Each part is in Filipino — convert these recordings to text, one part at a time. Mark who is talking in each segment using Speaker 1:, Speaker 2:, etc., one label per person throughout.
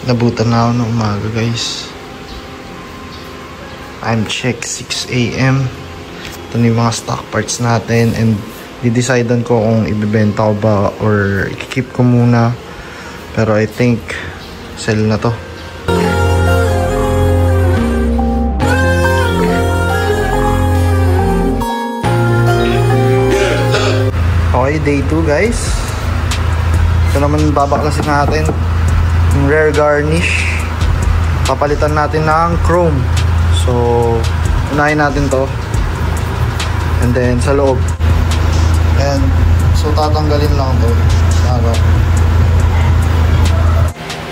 Speaker 1: Nabutan na ako ng umaga guys. Time check 6 AM. Ito na yung mga stock parts natin. And di-decidean ko kung ibibenta ko ba or i-keep ko muna. Pero I think sell na to. Okay, day 2 guys. Ito naman babaklasin natin yung rear garnish. Papalitan natin ng chrome. So unahin natin to. And then sa loob. And so tatanggalin lang to.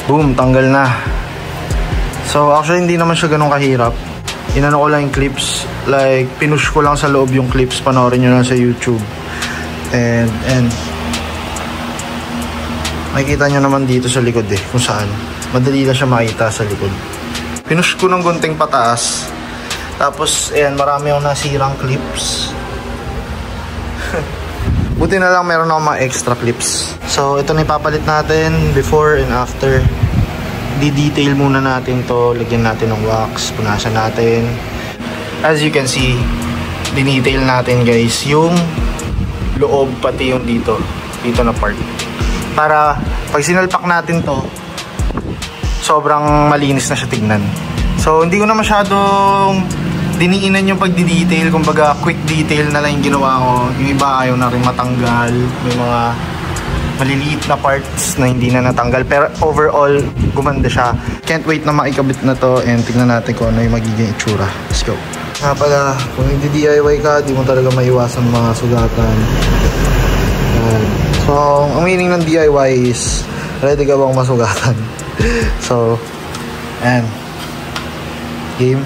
Speaker 1: Boom, tanggal na. So actually hindi naman siya ganun kahirap. Inano ko lang yung clips. Like pinush ko lang sa loob yung clips. Panoorin nyo lang sa YouTube. And makikita nyo naman dito sa likod kung saan. Madali lang siya makita sa likod. Pinush ko ng gunting pataas. Tapos ayan, marami akong nasirang clips. Buti na lang meron akong mga extra clips. So ito na ipapalit natin before and after. Di-detail muna natin to. Lagyan natin ng wax. Punasan natin. As you can see, dinetail natin guys yung loob pati yung dito na part, para pag sinalpak natin to sobrang malinis na siya tignan. So hindi ko na masyadong diniinan yung pagdi-detail, kumbaga quick detail na lang yung ginawa ko. Yung iba ayaw na rin matanggal, may mga maliliit na parts na hindi na natanggal, pero overall gumanda siya. Can't wait na maikabit na to and tignan natin kung ano yung magiging itsura. Let's go. Nga pala, kung hindi-DIY ka, di mo talaga maiwasan mga sugatan. So, ang meaning ng DIY is ready ka bang masugatan? So, and game.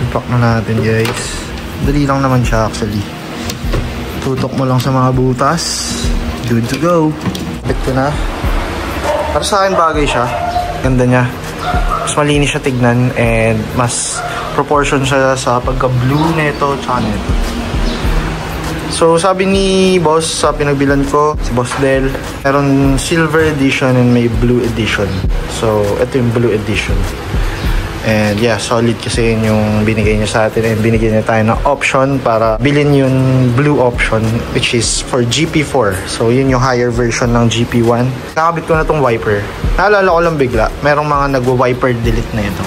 Speaker 1: Ipak na natin guys. Dali lang naman siya actually. Tutok mo lang sa mga butas. Good to go. Ito na. Para sa akin bagay siya. Ganda niya. Mas malinis siya tignan and mas proportion siya sa pagka-blue nito tsaka nito. So sabi ni boss sa pinagbilan ko, si Boss Del, meron silver edition and may blue edition. So ito yung blue edition. And yeah, solid kasi yun yung binigay niya sa atin and binigyan niya tayo ng option para bilhin yung blue option which is for GP4. So yun yung higher version ng GP1. Nakabit ko na tong wiper. Naalala ko lang bigla, merong mga nagwa-wiper delete na ito.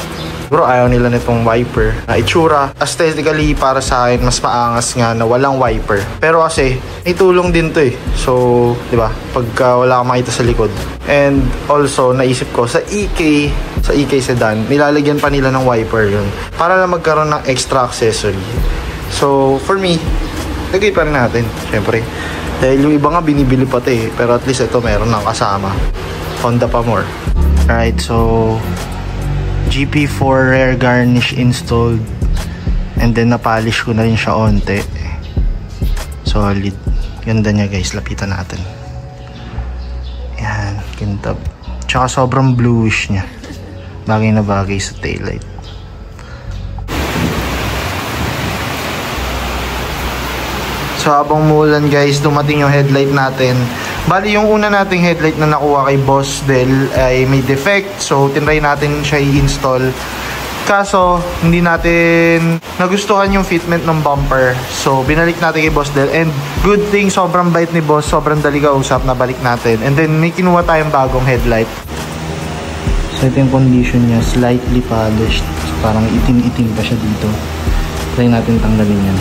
Speaker 1: Bro, ayaw nila nitong wiper na itsura. Aesthetically, para sa akin, mas maangas nga na walang wiper. Pero kasi, may tulong din to So, di ba? Pagka wala kang makita sa likod. And also, naisip ko, sa EK sedan, nilalagyan pa nila ng wiper yun. Para lang magkaroon ng extra accessory. So, for me, lagay pa rin natin. Siyempre. Dahil yung iba nga binibili pa pero at least ito meron ng kasama. Honda pa more. Alright, so GP4 rear garnish installed and then napolish ko na rin siya onte. Solid. Ganda niya guys, lapitan natin. Yan, kintab. Tsaka sobrang bluish niya. Bagay na bagay sa taillight. So habang muulan guys, dumating yung headlight natin. Bali yung una nating headlight na nakuha kay Boss Del ay may defect. So tinry natin siya i-install. Kaso hindi natin nagustuhan yung fitment ng bumper. So binalik natin kay Boss Del. And good thing, sobrang bait ni Boss. Sobrang dali kausap, nabalik natin. And then may kinuha tayong bagong headlight. So ito yung condition niya, slightly polished. So, parang itim-itim pa siya dito. Try natin tanggalin yan.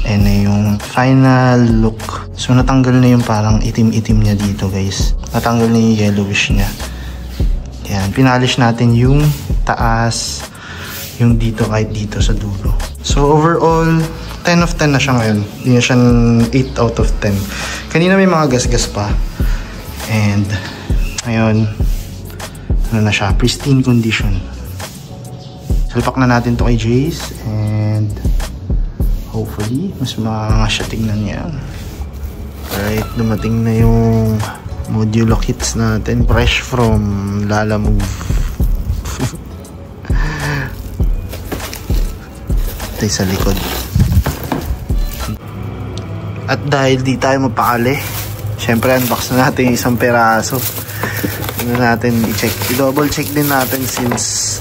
Speaker 1: And na yung final look. So natanggal na yung parang itim-itim niya dito guys. Natanggal na yung yellowish niya. Yan, pinalish natin yung taas, yung dito kahit dito sa dulo. So overall, 10 of 10 na siya ngayon. Hindi na siya 8 out of 10. Kanina may mga gas-gas pa. And ngayon, ano na siya, pristine condition. Salpak na natin to kay Jace. And hopefully, mas maangas siya tingnan niya. Alright, dumating na yung modulo kits natin. Fresh from Lalamove. Ito sa likod. At dahil di tayo mapakali, syempre unbox na natin yung isang peraso. Tingnan natin, i-check. I-double check din natin since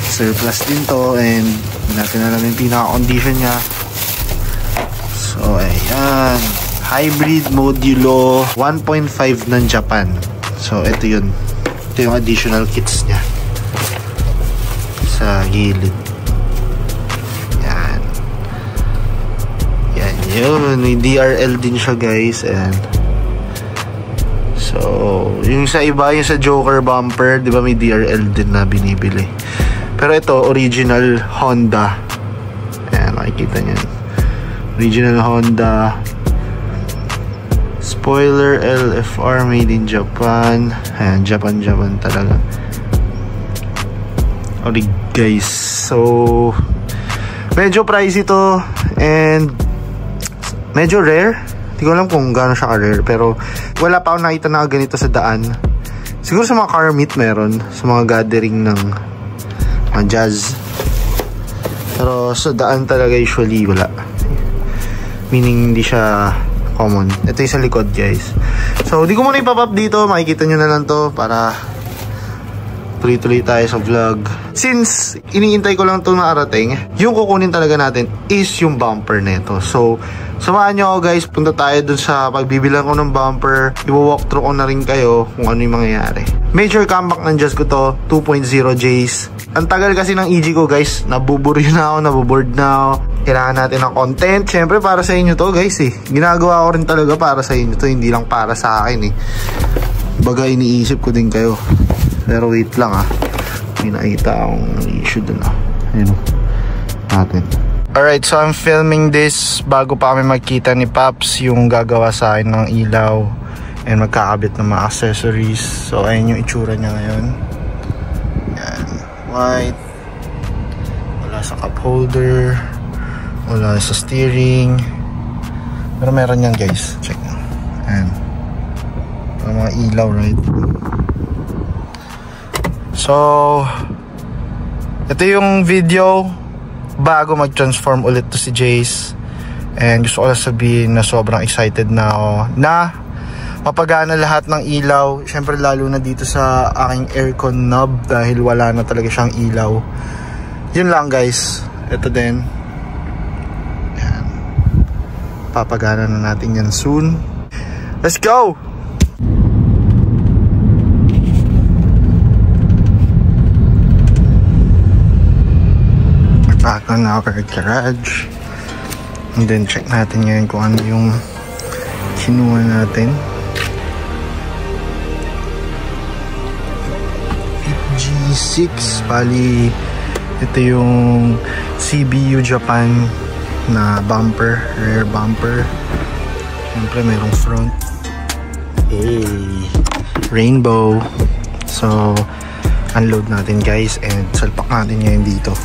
Speaker 1: surplus din to and hindi natin alam yung pinaka-condition niya. So, ayan. Hybrid Modulo 1.5 ng Japan. So, ito yun. Ito yung additional kits niya. Sa gilid. Yan. Yan yun. May DRL din siya guys. And so, yung sa iba, yung sa Joker bumper, di ba may DRL din na binibili. Pero ito, original Honda. Ayan, makikita nyo. Original Honda. Spoiler LFR made in Japan. Ayan, Japan talaga. Alright guys. So, medyo pricey to. And medyo rare. Hindi ko alam kung gaano siya ka-rare. Pero wala pa akong nakita na ganito sa daan. Siguro sa mga car meet meron. Sa mga gathering ng jazz. Pero sa daan talaga usually wala. Meaning hindi siya common. Ito yung sa likod guys. So di ko muna ipapap dito. Makikita nyo na lang to para tuloy-tuloy tayo sa vlog. Since iniintay ko lang ito na arating, yung kukunin talaga natin is yung bumper nito. So samahan nyo ako guys. Punta tayo dun sa pagbibilang ko ng bumper. I-walkthrough ko na rin kayo kung ano yung mangyayari. Major comeback ng Jazz ko to. 2.0 J's. Ang tagal kasi ng EG ko guys. Nabuburyo na ako. Nabuboard na ako. Kailangan natin ng content. Siyempre para sa inyo to guys eh. Ginagawa ko rin talaga para sa inyo to. Hindi lang para sa akin eh. Baga iniisip ko din kayo. Pero wait lang ah. May nakita akong issue dun ah. Ayun natin. Alright, so I'm filming this bago pa kami magkita ni Paps yung gagawa sa akin ng ilaw and magkakabit ng mga accessories. So ayun yung itsura niya ngayon. Yan, white. Wala sa cup holder. Wala sa steering. Pero meron yan guys. Check nyo. Ayan. Mga ilaw, right? So ito yung video bago mag-transform ulit to si Jace. And gusto ko lang sabihin na sobrang excited na ako na mapagana lahat ng ilaw. Siyempre lalo na dito sa aking aircon knob dahil wala na talaga siyang ilaw. Yun lang guys. Ito din. Yan. Papagana na natin yan soon. Let's go! Back on our garage. And then check natin ngayon kung ano yung kinuha natin. G6 bali ito yung CBU Japan na bumper, rear bumper. Siyempre merong front. Hey, rainbow. So unload natin guys and salpak natin ngayon dito.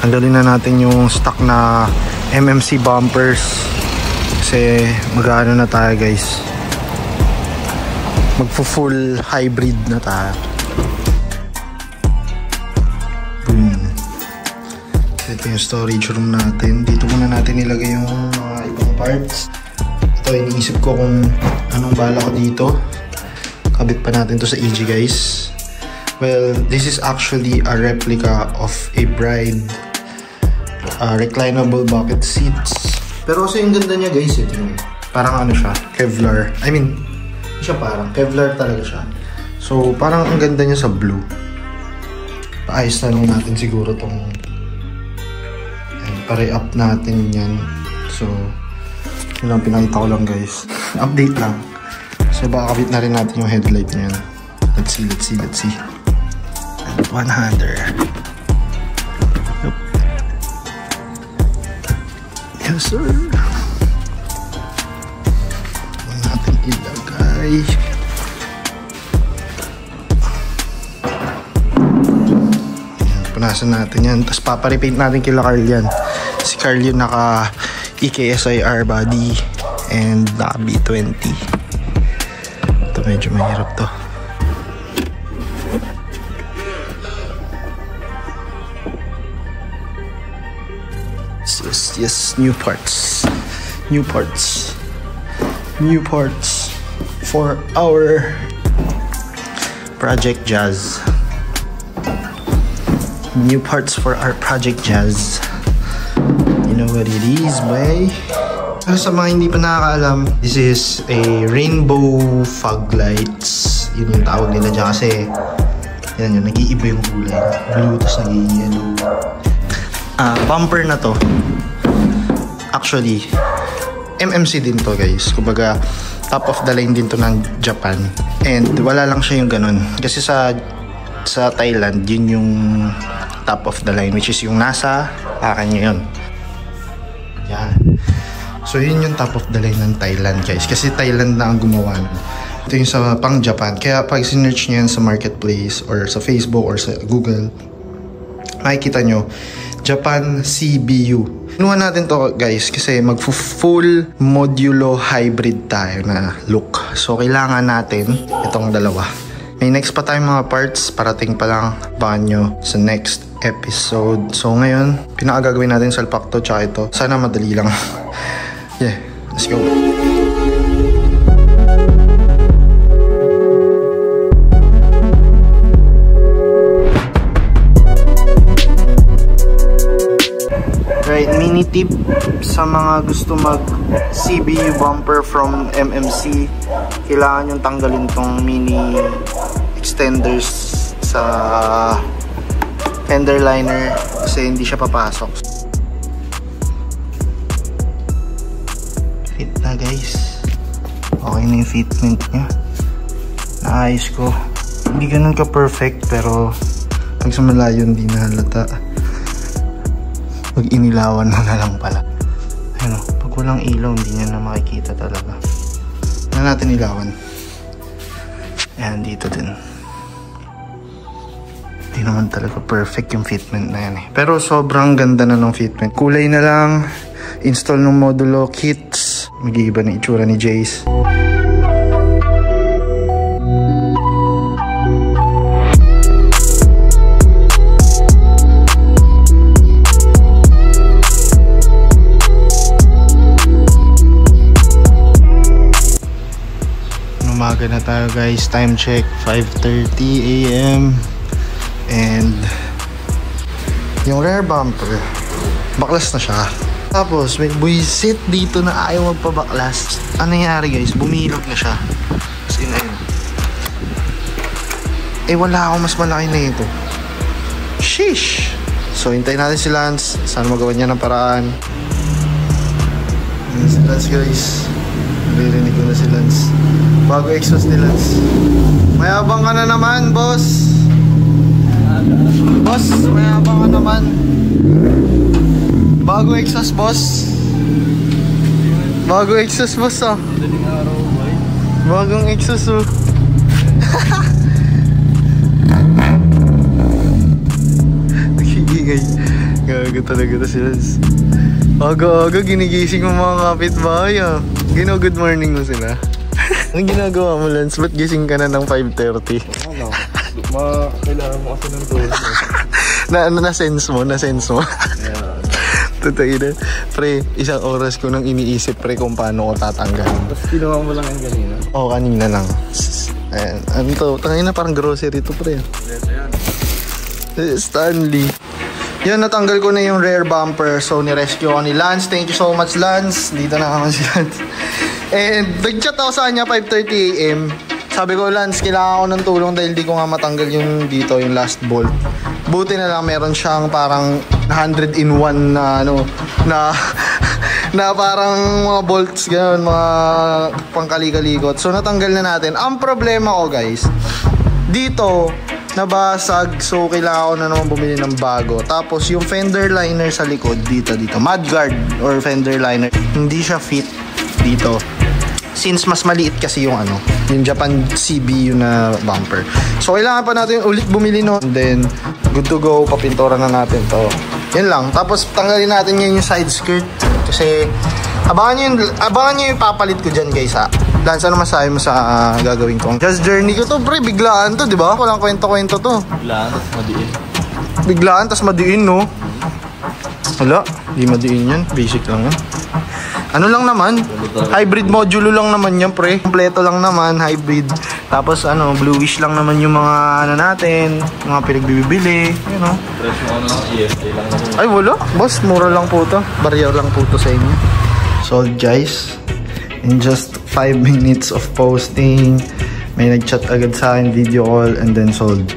Speaker 1: Tanggalin na natin yung stock na MMC bumpers kasi mag-ano na tayo guys, magpo-full hybrid na tayo. Boom. Ito yung storage room natin. Dito muna natin ilagay yung mga ibang parts. Ito iniisip ko kung anong bala ko dito. Kabit pa natin to sa EG guys. Well, this is actually a replica of a Bride reclinable bucket seats. Pero kasi yung ganda niya guys, ito yung parang ano siya, Kevlar. I mean, siya parang Kevlar talaga siya. So parang ang ganda niya sa blue. Paayos na lang natin siguro tong pare-up natin yan. So yun lang pinakita ko lang guys. Update lang. So baka kabit na rin natin yung headlight niyan. Let's see. And 100. Yes sir. Huwag natin ilagay. Ayan, punasan natin yan. Tapos paparepaint natin kila Carl yan. Si Carl yung naka EKSIR body and naka B20. Ito medyo mahirap to. Yes, new parts for our Project Jazz. New parts for our Project Jazz. You know what it is, boy? Sa mga hindi pa nakakaalam, this is a rainbow fog lights. Yun yung tawag nila dyan kasi yan yun, nag-iiba yung kulay. Blue, tapos naging yellow. Bumper na to. Actually, MMC din to, guys. Kumbaga, top of the line din to ng Japan. And wala lang siya yung ganun. Kasi sa Thailand, yun yung top of the line, which is yung nasa akin ngayon. Yan. So yun yung top of the line ng Thailand, guys. Kasi Thailand na ang gumawa. Ito yung sa pang Japan. Kaya pag sinearch nyo yan sa marketplace or sa Facebook or sa Google, makikita nyo Japan CBU. Kinuha natin to, guys, kasi mag-full modulo hybrid tayo na look. So kailangan natin itong dalawa. May next pa tayong mga parts, parating pa lang, abangan nyo sa next episode. So ngayon, pinakagagawin natin salpak to tsaka ito. Sana madali lang. Yeah, let's go. Right, mini tip sa mga gusto mag CBU bumper from MMC, kailangan yung tanggalin tong mini extenders sa fender liner kasi hindi siya papasok. Fit na, guys. Okay na yung fitment nya. Naayos ko. Hindi ganun ka perfect pero pag sa malayo hindi na halata. Pag inilawan mo na lang pala. Ayun, pag walang ilaw hindi niya na makikita talaga. Na natin ilawan. Ayan, dito din. Hindi naman talaga perfect yung fitment na yan eh. Pero sobrang ganda na ng fitment. Kulay na lang. Install ng modulo kits. Mag-iiba na itsura ni Jace. Umaga na tayo, guys. Time check 5:30 AM. And yung rear bumper baklas na siya. Tapos may buisit dito na ayaw magpabaklas. Ano nangyari, guys? Bumilog na siya. As in, ayun. Eh wala akong mas malaki na ito. Sheesh. So hintayin natin si Lance. Sana magawa niya ng paraan. Ayan si Lance, guys. Narinig ko na si Lance. Bago exhaust ni Lance. Mayabang ka na naman, boss. Boss, mayabang ka naman. Bago exhaust, boss. Bago exhaust, boss, ah. Bagong exhaust, oh. Nagigingay. Gaga talaga na si Lance. Aga-aga, ginigising mo mga kapitbahay, ah. Good morning mo sila. Anong ginagawa mo, Lance? Ba't gising ka na ng 5:30? Ano? Kailangan mo kasi ng tulog. Na-sense mo? Na-sense mo? Yeah. Totoo na. Pre, isang oras ko nang iniisip, pre, kung paano ko tatanggalin. Tapos ginawa mo lang yan kanina? Oo, kanina lang. Ayan. Ano to? Tangin na parang grocery to, pre. Stanley. Yan, natanggal ko na yung rear bumper. So, ni-rescue ko ni Lance. Thank you so much, Lance. Dito na ako si Lance. And nag-chat ako sa kanya 5:30 AM. Sabi ko, Lance, kailangan ko ng tulong dahil di ko nga matanggal yung dito, yung last bolt. Buti na lang meron siyang parang 100-in-1 na ano, na parang mga bolts gano'n, mga pangkali-kalikot. So natanggal na natin. Ang problema ko, guys, dito nabasag, so kailangan ko na naman bumili ng bago. Tapos yung fender liner sa likod dito, mudguard or fender liner, hindi siya fit dito. Since mas maliit kasi yung ano, yung Japan CBU na bumper. So kailangan pa natin ulit bumili no. And then good to go, papintura na natin to. Yan lang. Tapos tanggalin natin ngayon yung side skirt kasi abangan nyo yung papalit ko dyan, guys, ha. Lance, ano masabi mo sa gagawin ko? Just journey ko to, pre. Biglaan to, di ba? Walang kwento-kwento to.
Speaker 2: Biglaan, tas madiin.
Speaker 1: Biglaan, tas madiin, no? Wala, di madiin yan. Basic lang yan. Ano lang naman? Hybrid modulo lang naman yan, pre. Kompleto lang naman, hybrid. Tapos ano, bluish lang naman yung mga ano natin, mga pinagbibili, you know.
Speaker 2: Presyo ano, EFA lang naman.
Speaker 1: Ay wala, boss, mura lang po to. Barya lang po to sa inyo. Sold guys. In just 5 minutes of posting, may nag-chat agad sa akin, video call, and then sold.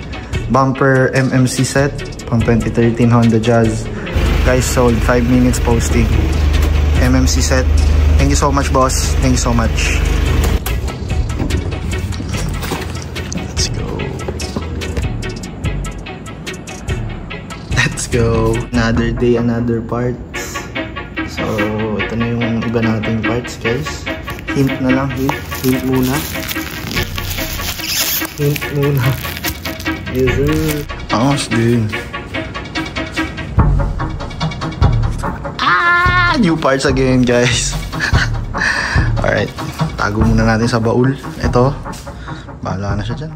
Speaker 1: Bumper MMC set pang 2013 Honda Jazz. Guys, sold 5 minutes posting. MMC set. Thank you so much, boss. Thank you so much. Let's go. Let's go. Another day, another parts. So, ito na yung iba nating parts, guys. Hint na lang, hint. Hint muna. Hint muna. Yes, sir. Angas din. New parts again, guys. Alright, tago muna natin sa baul. Ito, bahala na siya dyan.